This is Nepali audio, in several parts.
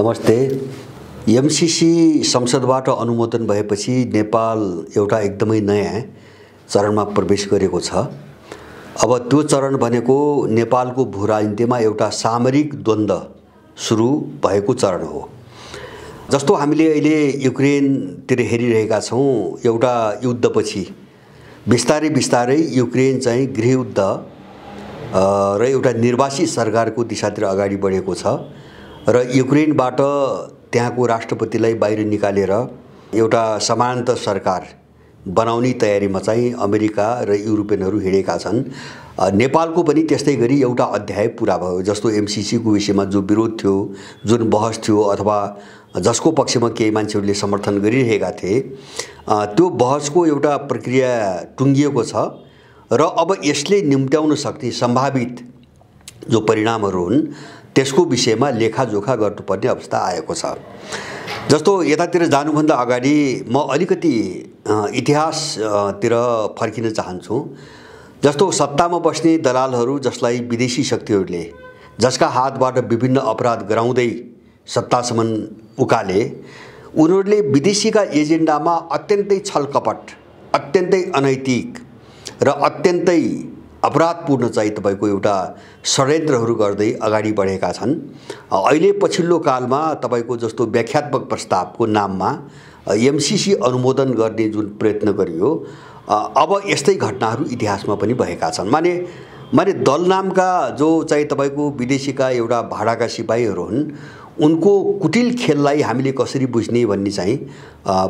नमस्ते। एमसीसी संसदबाट अनुमोदन भएपछि नेपाल एउटा एकदमै नयाँ चरणमा प्रवेश गरेको छ। अब त्यो चरण भनेको नेपालको भूराजनीतिमा एउटा सामरिक द्वन्द्व सुरु भएको चरण हो। जस्तो हामीले अहिले युक्रेनतिर हेरिरहेका छौँ, एउटा युद्धपछि बिस्तारै बिस्तारै युक्रेन चाहिँ गृहयुद्ध र एउटा निर्वासित सरकारको दिशातिर अगाडि बढेको छ र युक्रेनबाट त्यहाँको राष्ट्रपतिलाई बाहिर निकालेर एउटा समानान्तर सरकार बनाउने तयारीमा चाहिँ अमेरिका र युरोपियनहरू हिँडेका छन्। नेपालको पनि त्यस्तै गरी एउटा अध्याय पुरा भयो। जस्तो एमसीसीको विषयमा जो विरोध थियो, जुन बहस थियो अथवा जसको पक्षमा केही मान्छेहरूले समर्थन गरिरहेका थिए, त्यो बहसको एउटा प्रक्रिया टुङ्गिएको छ र अब यसले निम्त्याउन सक्ने सम्भावित जो परिणामहरू हुन् त्यसको विषयमा लेखाजोखा गर्नुपर्ने अवस्था आएको छ। जस्तो यतातिर जानुभन्दा अगाडि म अलिकति इतिहासतिर फर्किन चाहन्छु। जस्तो सत्तामा बस्ने दलालहरू जसलाई विदेशी शक्तिहरूले जसका हातबाट विभिन्न अपराध गराउँदै सत्तासम्म उकाले, उनीहरूले विदेशीका एजेन्डामा अत्यन्तै छलकपट, अत्यन्तै अनैतिक र अत्यन्तै अपराधपूर्ण चाहिँ तपाईको एउटा षड्यन्त्रहरू गर्दै अगाडि बढेका छन्। अहिले पछिल्लो कालमा तपाईको जस्तो व्याख्यात्मक प्रस्तावको नाममा एमसीसी अनुमोदन गर्ने जुन प्रयत्न गरियो, अब यस्तै घटनाहरू इतिहासमा पनि भएका छन्। माने दल नामका जो चाहिँ तपाईको विदेशीका एउटा भाडाका सिपाहीहरू हुन्, उनको कुटिल खेललाई हामीले कसरी बुझ्ने भन्ने चाहिँ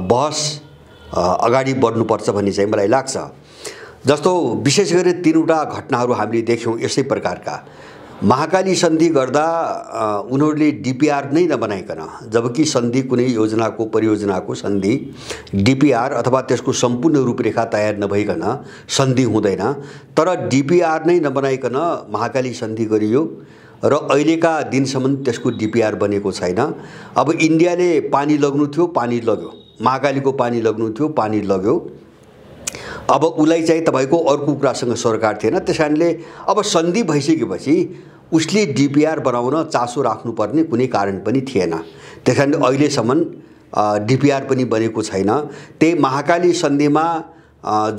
बहस अगाडि बढ्नुपर्छ भन्ने चाहिँ मलाई लाग्छ। जस्तो विशेष गरी तीनवटा घटनाहरू हामीले देख्यौँ यसै प्रकारका। महाकाली सन्धि गर्दा उनीहरूले डीपीआर नै नबनाइकन, जबकि सन्धि कुनै योजनाको परियोजनाको सन्धि डीपीआर अथवा त्यसको सम्पूर्ण रूपरेखा तयार नभइकन सन्धि हुँदैन, तर डीपीआर नै नबनाइकन महाकाली सन्धि गरियो र अहिलेका दिनसम्म त्यसको डीपीआर बनेको छैन। अब इन्डियाले पानी लग्नु थियो, पानी लग्यो, महाकालीको पानी लग्नु थियो, पानी लग्यो। अब उसलाई चाहिँ तपाईको अर्को कुरासँग सरकार थिएन, त्यसकारणले अब सन्धि भइसकेपछि उसले डीपीआर बनाउन चासो राख्नुपर्ने कुनै कारण पनि थिएन। त्यसकारणले अहिलेसम्म डीपीआर पनि बनेको छैन। त्यही महाकाली सन्धिमा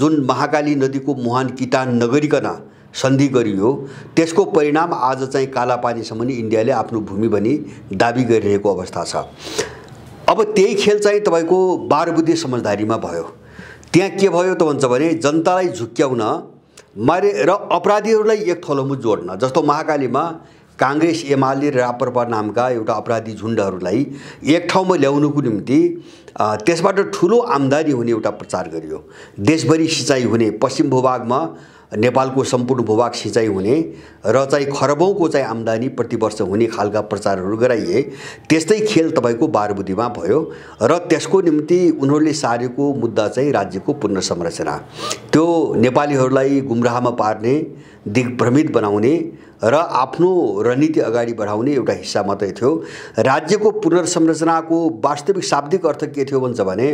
जुन महाकाली नदीको मुहान किटान नगरिकन सन्धि गरियो, त्यसको परिणाम आज चाहिँ कालापानीसम्म इन्डियाले आफ्नो भूमि भनी दाबी गरिरहेको अवस्था छ। अब त्यही खेल चाहिँ तपाईको बारबुद्धे समझदारीमा भयो। त्यहाँ के भयो त भन्छ भने जनतालाई झुक्क्याउन मारे र अपराधीहरूलाई एक थलोमा जोड्न। जस्तो महाकालीमा काङ्ग्रेस, एमाले र राप्रपा नामका एउटा अपराधी झुन्डहरूलाई एक ठाउँमा ल्याउनुको निम्ति त्यसबाट ठुलो आम्दानी हुने एउटा प्रचार गरियो। देशभरि सिँचाइ हुने, पश्चिम भूभागमा नेपालको सम्पूर्ण भूभाग सिँचाइ हुने र चाहिँ खरबौँको चाहिँ आम्दानी प्रतिवर्ष हुने खालका प्रचारहरू गराइए। त्यस्तै खेल तपाईको बारबुद्धीमा भयो र त्यसको निम्ति उनीहरूले सारेको मुद्दा चाहिँ राज्यको पुनर्संरचना, त्यो नेपालीहरूलाई गुमराहमा पार्ने, दिग्भ्रमित बनाउने र आफ्नो रणनीति अगाडि बढाउने एउटा हिस्सा मात्रै थियो। राज्यको पुनर्संरचनाको वास्तविक शाब्दिक अर्थ के थियो भन्छ भने,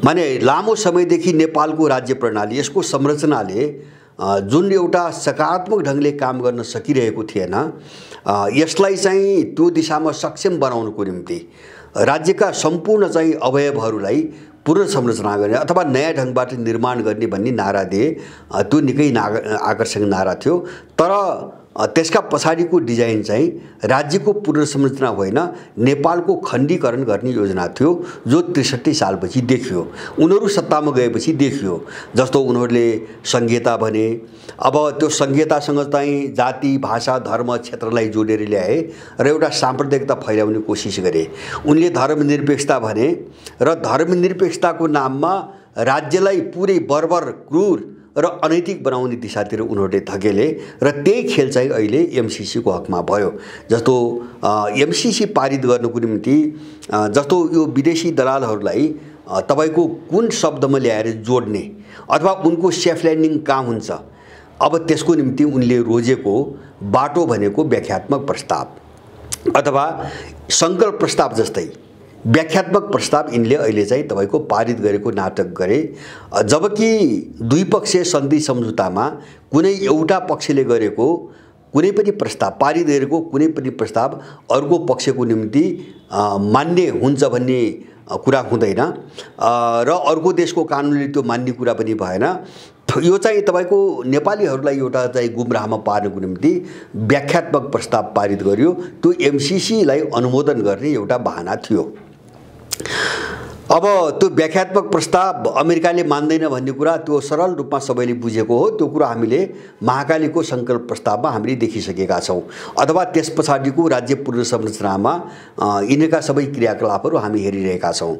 माने लामो समयदेखि नेपालको राज्य प्रणाली, यसको संरचनाले जुन एउटा सकारात्मक ढङ्गले काम गर्न सकिरहेको थिएन, यसलाई चाहिँ त्यो दिशामा सक्षम बनाउनको निम्ति राज्यका सम्पूर्ण चाहिँ अवयवहरूलाई पुनर्संरचना गर्ने अथवा नयाँ ढङ्गबाट निर्माण गर्ने भन्ने नारा दिए। त्यो निकै आकर्षक नारा थियो, तर त्यसका पछाडिको डिजाइन चाहिँ राज्यको पुनर्संरचना होइन, नेपालको खण्डीकरण गर्ने योजना थियो, जो 63 सालपछि देखियो। उनीहरू सत्तामा गएपछि देखियो। जस्तो उनीहरूले संहिता भने, अब त्यो संहितासँग चाहिँ जाति, भाषा, धर्म, क्षेत्रलाई जोडेर ल्याए र एउटा साम्प्रदायिकता फैलाउने कोसिस गरे। उनले धर्मनिरपेक्षता भने र धर्मनिरपेक्षताको नाममा राज्यलाई पुरै बर्बर, क्रूर र अनैतिक बनाउने दिशातिर उनीहरूले धकेले र त्यही खेल चाहिँ अहिले एमसीसीको हकमा भयो। जस्तो एमसीसी पारित गर्नको निम्ति जस्तो यो विदेशी दलालहरूलाई तपाईको कुन शब्दमा ल्याएर जोड्ने अथवा उनको सेफ ल्यान्डिङ कहाँ हुन्छ, अब त्यसको निम्ति उनले रोजेको बाटो भनेको व्याख्यात्मक प्रस्ताव अथवा सङ्कल्प प्रस्ताव जस्तै व्याख्यात्मक प्रस्ताव यिनले अहिले चाहिँ तपाईको पारित गरेको नाटक गरे। जबकि द्विपक्षीय सन्धि सम्झौतामा कुनै एउटा पक्षले गरेको कुनै पनि प्रस्ताव पारित गरेको कुनै पनि प्रस्ताव अर्को पक्षको निम्ति मान्य हुन्छ भन्ने कुरा हुँदैन र अर्को देशको कानुनले त्यो मान्ने कुरा पनि भएन। यो चाहिँ तपाईको नेपालीहरूलाई एउटा चाहिँ गुमराहमा पार्नको निम्ति व्याख्यात्मक प्रस्ताव पारित गर्यो। त्यो एमसीसीलाई अनुमोदन गर्ने एउटा बहाना थियो। अब त्यो व्याख्यात्मक प्रस्ताव अमेरिकाले मान्दैन भन्ने कुरा त्यो सरल रूपमा सबैले बुझेको हो। त्यो कुरा हामीले महाकालीको संकल्प प्रस्तावमा हामीले देखिसकेका छौँ, अथवा त्यस पछाडिको राज्य पुनर्संरचनामा यिनका सबै क्रियाकलापहरू हामी हेरिरहेका छौँ।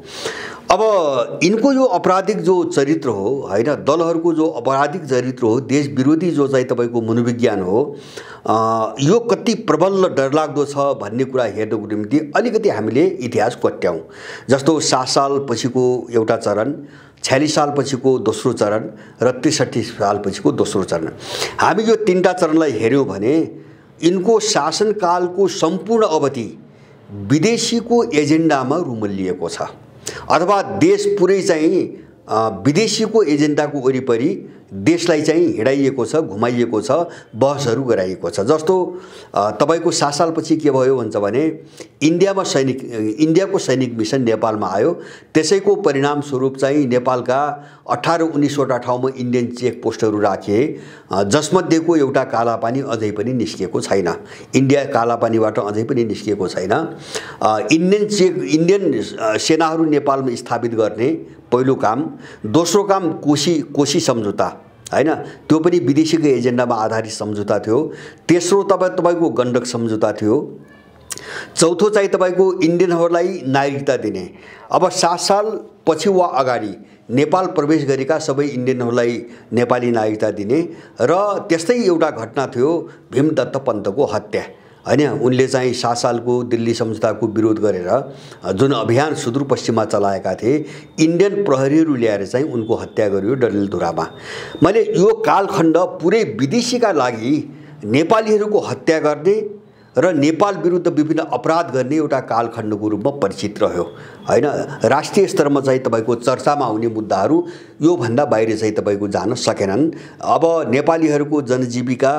अब यिनको यो आपराधिक जो चरित्र हो हैन, दलहरूको जो आपराधिक चरित्र हो, देश विरोधी जो चाहिँ तपाईको मनोविज्ञान हो, यो कति प्रबल र डरलाग्दो छ भन्ने कुरा हेर्नको निम्ति अलिकति हामीले इतिहास कोट्याउँ। जस्तो 7 साल पछिको एउटा चरण, 46 साल पछिको दोस्रो चरण र 63 साल पछिको दोस्रो चरण, हामी यो तीनटा चरणलाई हेर्यौं भने यिनको शासनकालको सम्पूर्ण अवधि विदेशीको एजेन्डामा रुमल्लिएको छ, अथवा देश पुरै चाहिँ विदेशीको एजेन्डाको वरिपरि देशलाई चाहिँ हिँडाइएको छ, घुमाइएको छ, बहसहरू गराइएको छ। जस्तो तपाईको 7 सालपछि के भयो भन्छ भने इन्डियाको सैनिक मिसन नेपालमा आयो। त्यसैको परिणाम स्वरूप चाहिँ नेपालका 18-19 वटा ठाउँमा इन्डियन चेक पोस्टहरू राखे, जसमध्येको एउटा कालापानी अझै पनि निस्किएको छैन। इन्डिया कालापानीबाट अझै पनि निस्किएको छैन। इन्डियन सेनाहरू नेपालमा स्थापित गर्ने पहिलो काम। दोस्रो काम कोशी सम्झौता हैन, त्यो पनि विदेशीको एजेन्डामा आधारित सम्झौता थियो। तेस्रो तपाईको गण्डक सम्झौता थियो। चौथो चाहिँ तपाईको इन्डियनहरूलाई नागरिकता दिने। अब 7 साल पछि वा अगाडि नेपाल प्रवेश गरेका सबै इन्डियनहरूलाई नेपाली नागरिकता दिने। र त्यस्तै एउटा घटना थियो भीमदत्त पन्तको हत्या हैन। उनले चाहिँ 7 सालको दिल्ली सम्झौताको विरोध गरेर जुन अभियान सुदूरपश्चिममा चलाएका थिए, इन्डियन प्रहरीहरू ल्याएर चाहिँ उनको हत्या गरियो डडेलधुरामा। मैले यो कालखण्ड पुरै विदेशीका लागि नेपालीहरूको हत्या गर्ने र नेपाल विरुद्ध विभिन्न अपराध गर्ने एउटा कालखण्डको रूपमा परिचित रह्यो हैन। राष्ट्रिय स्तरमा चाहिँ तपाईको चर्चामा आउने मुद्दाहरू यो भन्दा बाहिर चाहिँ तपाईको जान सकेनन्। अब नेपालीहरूको जनजीविका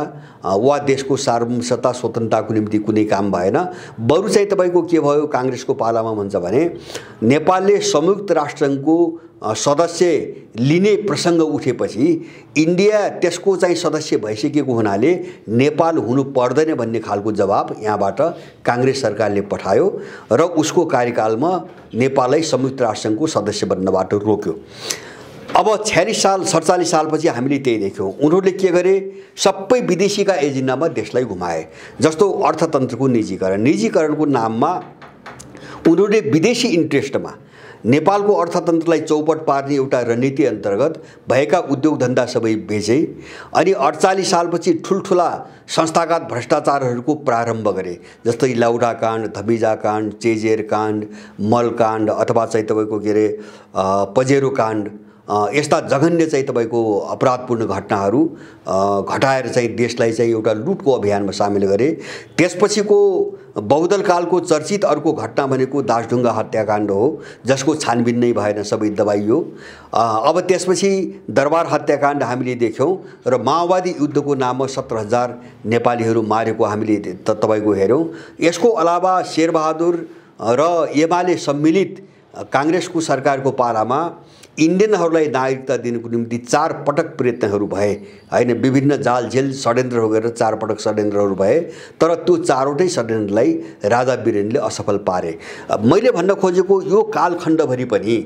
वा देशको सार्वभौमिकता स्वतन्त्रताको निम्ति कुनै काम भएन। बरु चाहिँ तपाईको के भयो, कांग्रेसको पालामा भन्छ भने नेपालले संयुक्त राष्ट्रसङ्घको सदस्य लिने प्रसङ्ग उठेपछि इन्डिया त्यसको चाहिँ सदस्य भइसकेको हुनाले नेपाल हुनु पर्दैन भन्ने खालको जवाब यहाँबाट कांग्रेस सरकारले पठायो र उसको कार्यकालमा नेपाललाई संयुक्त राष्ट्रसङ्घको सदस्य बन्नबाट रोक्यो। अब 46 साल 47 सालपछि हामीले त्यही देख्यौँ। उनीहरूले के गरे, सबै विदेशीका एजेन्डामा देशलाई घुमाए। जस्तो अर्थतन्त्रको निजीकरणको नाममा उनीहरूले विदेशी इन्ट्रेस्टमा नेपालको अर्थतन्त्रलाई चौपट पार्ने एउटा रणनीति अन्तर्गत भएका उद्योग धन्दा सबै बेचे। अनि 48 सालपछि ठुल्ठुला संस्थागत भ्रष्टाचारहरूको प्रारम्भ गरे। जस्तै लौडा काण्ड, धमिजा काण्ड, चेजेर काण्ड, मल काण्ड, अथवा चाहिँ तपाईको के अरे पजेरो काण्ड, यस्ता जघन्य चाहिँ तपाईको अपराधपूर्ण घटनाहरू घटाएर चाहिँ देशलाई चाहिँ एउटा लुटको अभियानमा सामेल गरे। त्यसपछिको बहुदल कालको चर्चित अर्को घटना भनेको दासढुङ्गा हत्याकाण्ड हो, जसको छानबिन नै भएन, सबै दबाइयो। अब त्यसपछि दरबार हत्याकाण्ड हामीले देख्यौँ र माओवादी युद्धको नाममा 17,000 नेपालीहरू मारेको हामीले तपाईको हेर्यौँ। यसको अलावा शेरबहादुर र एमाले सम्मिलित कांग्रेसको सरकारको पालामा इन्डियनहरूलाई नागरिकता दिनको निम्ति 4 पटक प्रयत्नहरू भए हैन। विभिन्न जाल जेल षड्यन्त्रहरू गरेर 4 पटक षड्यन्त्रहरू भए, तर त्यो 4वटै षड्यन्त्रलाई राजा वीरेनले असफल पारे। मैले भन्न खोजेको यो कालखण्डभरि पनि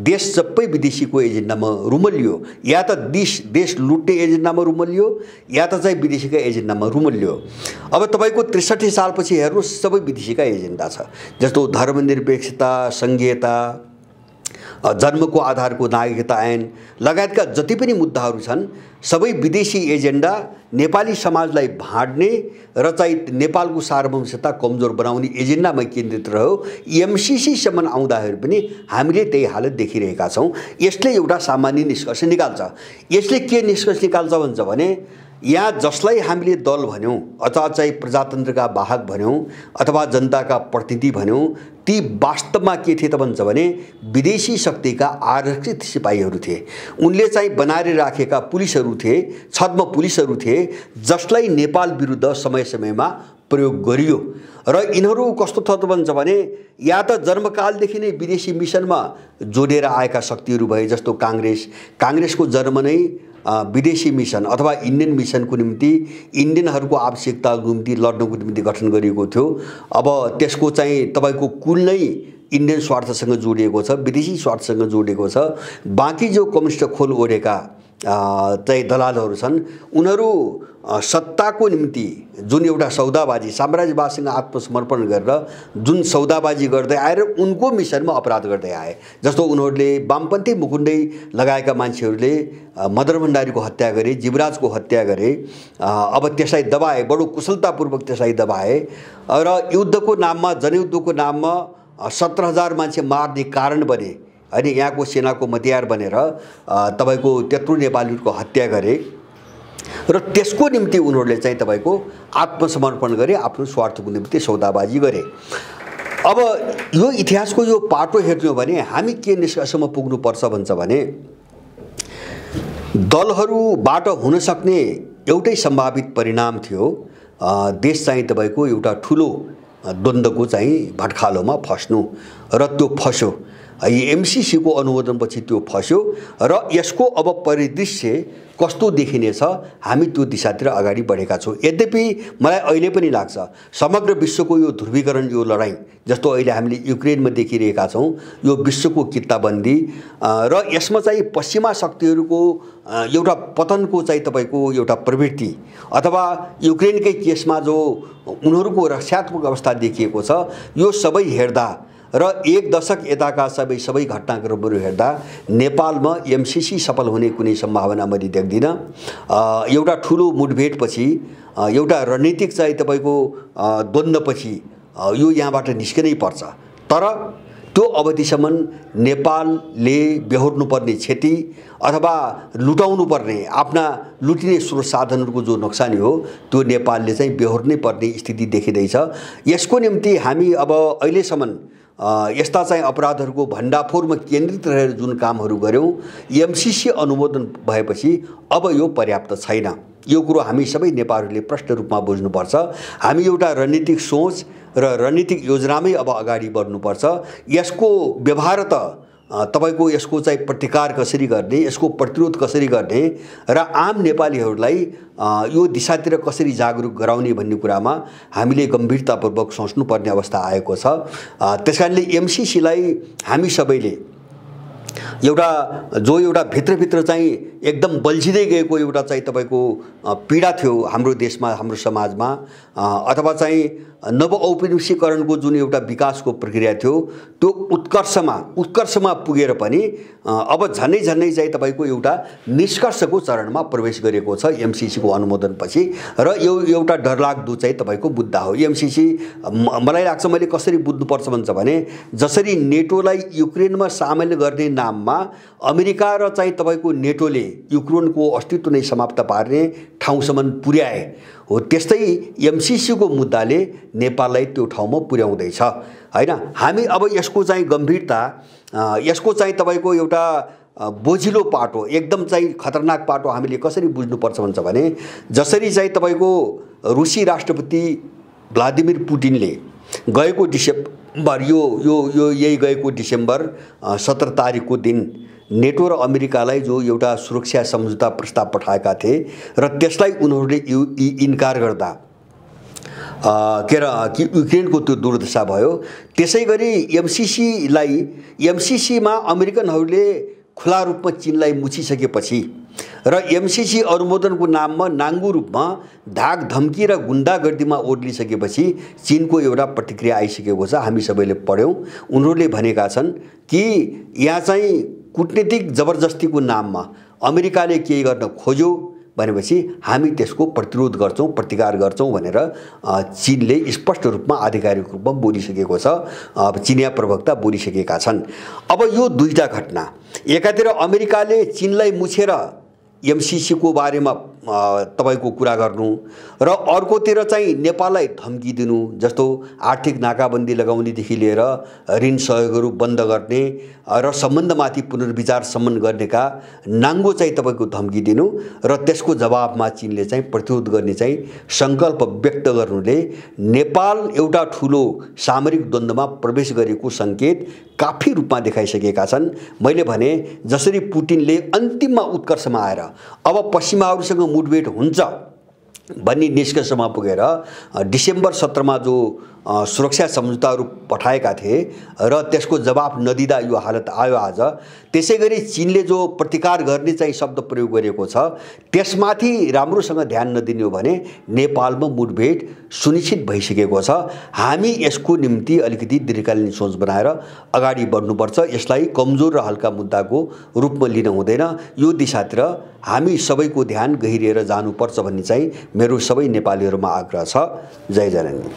देश सबै विदेशीको एजेन्डामा रुमल्लियो। या त देश लुट्ने एजेन्डामा रुमल्लियो, या त चाहिँ विदेशीका एजेन्डामा रुमल्लियो। अब तपाईको 63 सालपछि हेर्नुस्, सबै विदेशीका एजेन्डा छ। जस्तो धर्मनिरपेक्षता, संघीयता, जन्मको आधारको नागरिकता ऐन लगायतका जति पनि मुद्दाहरू छन्, सबै विदेशी एजेन्डा नेपाली समाजलाई भाड्ने र चाहिँ नेपालको सार्वभौमिकता कमजोर बनाउने एजेन्डामा केन्द्रित रह्यो। एमसीसी सम्म आउँदाखेरि पनि हामीले त्यही हालत देखिरहेका छौँ। यसले एउटा सामान्य निष्कर्ष निकाल्छ। यसले के निष्कर्ष निकाल्छ भन्छ भने यहाँ जसलाई हामीले दल भन्यौँ अथवा चाहिँ प्रजातन्त्रका वाहक भन्यौँ अथवा जनताका प्रतिनिधि भन्यौँ, ती वास्तवमा के थिए त भन्छ भने विदेशी शक्तिका आरक्षित सिपाहीहरू थिए। उनले चाहिँ बनाएर राखेका पुलिसहरू थिए, छद्म पुलिसहरू थिए, जसलाई नेपाल विरुद्ध समय समयमा प्रयोग गरियो। र यिनीहरू कस्तो छ त भन्छ भने या त जन्मकालदेखि नै विदेशी मिसनमा जोडेर आएका शक्तिहरू भए, जस्तो काङ्ग्रेसको जन्म नै विदेशी मिसन अथवा इन्डियन मिसनको निम्ति इन्डियनहरूको आवश्यकताको निम्ति लड्नको निम्ति गठन गरिएको थियो। अब त्यसको चाहिँ तपाईँको कुल नै इन्डियन स्वार्थसँग जोडिएको छ, विदेशी स्वार्थसँग जोडिएको छ। बाँकी जो कम्युनिस्ट खोल ओढेका चाहिँ दलालहरू छन्, उनीहरू सत्ताको निम्ति जुन एउटा सौदाबाजी साम्राज्यवादसँग आत्मसमर्पण गरेर जुन सौदाबाजी गर्दै आएर उनको मिसनमा अपराध गर्दै आए। जस्तो उनीहरूले वामपन्थी मुकुन्दै लगाएका मान्छेहरूले मदन भण्डारीको हत्या गरे, जीवराजको हत्या गरे। अब त्यसलाई दबाए, बडो कुशलतापूर्वक त्यसलाई दबाए र युद्धको नाममा, जनयुद्धको नाममा 17,000 मान्छे मार्ने कारण बने होइन। यहाँको सेनाको मतियार बनेर तपाईँको त्यत्रो नेपालीहरूको हत्या गरे र त्यसको निम्ति उनीहरूले चाहिँ तपाईँको आत्मसमर्पण गरे, आफ्नो स्वार्थको निम्ति सौदाबाजी गरे। अब यो इतिहासको यो पाटो हेर्नु हो भने हामी के निष्कर्षमा पुग्नुपर्छ भन्छ भने दलहरूबाट हुन सक्ने एउटै सम्भावित परिणाम थियो, देश चाहिँ तपाईँको एउटा ठुलो द्वन्द्वको चाहिँ भट्खालोमा फस्नु, र त्यो फस्यो। एमसीसी को अनुमोदनपछि त्यो फस्यो र यसको अब परिदृश्य कस्तो देखिनेछ, हामी त्यो दिशातिर अगाडि बढेका छौँ। यद्यपि मलाई अहिले पनि लाग्छ समग्र विश्वको यो ध्रुवीकरण, यो लडाईँ जस्तो अहिले हामीले युक्रेनमा देखिरहेका छौँ, यो विश्वको कित्ताबन्दी र यसमा चाहिँ पश्चिमा शक्तिहरूको एउटा पतनको चाहिँ तपाईँको एउटा प्रवृत्ति अथवा युक्रेनकै केसमा जो उनीहरूको रक्षात्मक अवस्था देखिएको छ, यो सबै हेर्दा र एक दशक यताका सबै घटनाक्रमहरू हेर्दा नेपालमा एमसीसी सफल हुने कुनै सम्भावना मैले देख्दिनँ। एउटा ठुलो मुठभेडपछि, एउटा रणनीतिक चाहिँ तपाईँको द्वन्द्वपछि यो यहाँबाट निस्किनै पर्छ। तर त्यो अवधिसम्म नेपालले बेहोर्नुपर्ने क्षति अथवा लुटाउनु पर्ने आफ्ना लुटिने स्रोत साधनहरूको जो नोक्सानी हो, त्यो नेपालले चाहिँ बेहोर्नै पर्ने स्थिति देखिँदैछ। यसको निम्ति हामी अब अहिलेसम्म यस्ता चाहिँ अपराधहरूको भण्डाफोरमा केन्द्रित रहेर जुन कामहरू गऱ्यौँ, एमसीसी अनुमोदन भएपछि अब यो पर्याप्त छैन। यो कुरो हामी सबै नेपालीहरूले प्रष्ट रूपमा बुझ्नुपर्छ। हामी एउटा रणनीतिक सोच र रणनीतिक योजनामै अब अगाडि बढ्नुपर्छ। यसको व्यवहार त तपाईको यसको चाहिँ प्रतिकार कसरी गर्ने, यसको प्रतिरोध कसरी गर्ने र आम नेपालीहरूलाई यो दिशातिर कसरी जागरुक गराउने भन्ने कुरामा हामीले गम्भीरतापूर्वक सोच्नुपर्ने अवस्था आएको छ। त्यसकारणले एमसीसीलाई हामी सबैले एउटा भित्रभित्र चाहिँ एकदम बल्झिँदै गएको एउटा चाहिँ तपाईको पीडा थियो हाम्रो देशमा, हाम्रो समाजमा, अथवा चाहिँ नवऔपनिवेशीकरणको जुन एउटा विकासको प्रक्रिया थियो, त्यो उत्कर्षमा पुगेर पनि अब झन्नै चाहिँ तपाईको एउटा निष्कर्षको चरणमा प्रवेश गरेको छ एमसीसीको अनुमोदनपछि। र यो एउटा डरलाग्दो चाहिँ तपाईको मुद्दा हो। एमसीसी मलाई लाग्छ मैले कसरी बुझ्नुपर्छ भन्छ भने जसरी नेटोलाई युक्रेनमा सामेल गर्ने नाममा अमेरिका र चाहिँ तपाईको नेटोले युक्रेनको अस्तित्व नै समाप्त पार्ने ठाउँसम्म पुर्याए हो, त्यस्तै एमसीसीको मुद्दाले नेपाललाई त्यो ठाउँमा पुर्याउँदैछ हैन। हामी अब यसको चाहिँ गम्भीरता, यसको चाहिँ तपाईको एउटा बोझिलो पाटो, एकदम चाहिँ खतरनाक पाटो हामीले कसरी बुझ्नुपर्छ भन्छ भने जसरी चाहिँ तपाईको रुसी राष्ट्रपति भ्लादिमिर पुटिनले गएको डिसेम्बर यही गएको डिसेम्बर 17 तारिकको दिन नेटो र अमेरिकालाई जो एउटा सुरक्षा सम्झौता प्रस्ताव पठाएका थिए र त्यसलाई उनीहरूले इन्कार गर्दा कि युक्रेनको त्यो दुर्दशा भयो। त्यसै गरी एमसीसीमा अमेरिकनहरूले खुला रूपमा चीनलाई मुछिसकेपछि र एमसीसी अनुमोदनको नाममा नाङ्गो रूपमा धाक धम्की र गुण्डागर्दीमा ओर्लिसकेपछि चीनको एउटा प्रतिक्रिया आइसकेको छ। हामी सबैले पढ्यौँ। उनीहरूले भनेका छन् कि यहाँ चाहिँ कूटनीतिक जबरजस्तीको नाममा अमेरिकाले केही गर्न खोज्यो भनेपछि हामी त्यसको प्रतिरोध गर्छौँ, प्रतिकार गर्छौँ भनेर चीनले स्पष्ट रूपमा आधिकारिक रूपमा बोलिसकेको छ। चिनिया प्रवक्ता बोलिसकेका छन्। अब यो दुईटा घटना, एकातिर अमेरिकाले चीनलाई मुछेर एमसीसी को बारेमा तपाईको कुरा गर्नु र अर्कोतिर चाहिँ नेपाललाई धम्की दिनु, जस्तो आर्थिक नाकाबन्दी लगाउनेदेखि लिएर ऋण सहयोगहरू बन्द गर्ने र सम्बन्धमाथि पुनर्विचारसम्म गर्नेका नाङ्गो चाहिँ तपाईको धम्की दिनु र त्यसको जवाबमा चीनले चाहिँ प्रतिरोध गर्ने चाहिँ सङ्कल्प व्यक्त गर्नुले नेपाल एउटा ठुलो सामरिक द्वन्द्वमा प्रवेश गरेको सङ्केत काफी रूपमा देखाइसकेका छन्। मैले भने जसरी पुटिनले अन्तिममा उत्कर्षमा आएर अब पश्चिमाहरूसँग मुठभेड हुन्छ भन्ने निष्कर्षमा पुगेर डिसेम्बर 17मा जो सुरक्षा सम्झौताहरू पठाएका थिए र त्यसको जवाफ नदिँदा यो हालत आयो आज। त्यसैगरी चीनले जो प्रतिकार गर्ने चाहिँ शब्द प्रयोग गरेको छ त्यसमाथि राम्रोसँग ध्यान नदिने हो भने नेपालमा मुठभेड सुनिश्चित भइसकेको छ। हामी यसको निम्ति अलिकति दीर्घकालीन सोच बनाएर अगाडि बढ्नुपर्छ। यसलाई कमजोर र हल्का मुद्दाको रूपमा लिन हुँदैन। यो दिशातिर हामी सबैको ध्यान गहिरिएर जानुपर्छ भन्ने चाहिँ मेरो सबै नेपालीहरूमा आग्रह छ। जय जननी।